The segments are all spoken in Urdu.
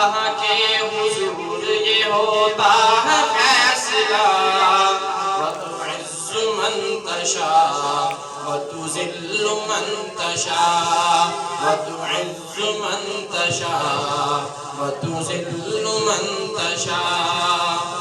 اللہ کے حضور یہ ہوتا ہے فیصلہ وَتُعِزُّ مَن تَشَاءُ وَتُذِلُّ مَن تَشَاءُ وَتُعِزُّ مَن تَشَاءُ وَتُذِلُّ مَن تَشَاءُ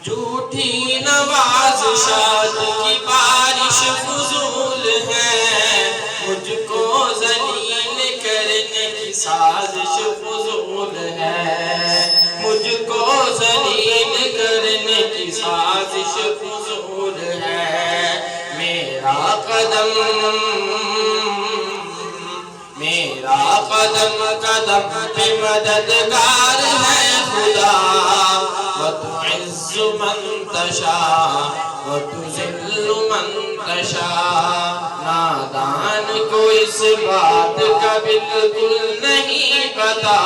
جھوٹی نوازشات کی بارش فضول ہے مجھ کو ذلیل کرنے کی سازش فضول ہے مجھ کو ذلیل کرنے کی سازش فضول ہے میرا قدم قدم پہ مددگار ہے خدا وَتُعِزُّ مَن تَشَاءُ وَتُذِلُّ مَن تَشَاءُ نادان کو اس بات کا بالکل نہیں پتا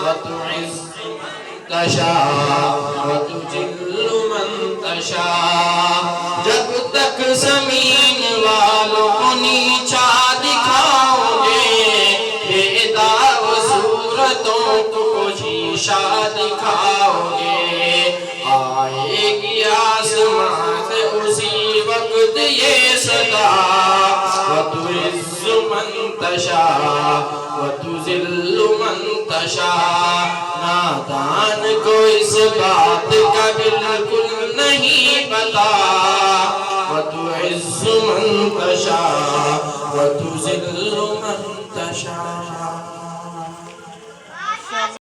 وَتُعِزُّ مَن تَشَاءُ وَتُذِلُّ مَن تَشَاءُ جب تک زمین والوں کو نیچا دکھاؤ گے بے داغ صورتوں کو شیشہ دکھاؤ گے آئے گی آسمان سے اسی وقت یہ صدا وَتُعِزُّ مَن تَشَاءُ وَتُذِلُّ مَن تَشَاءُ نادان کو اس بات کا بالکل نہیں پتا وَتُعِزُّ مَن تَشَاءُ وَتُذِلُّ مَن تَشَاءُ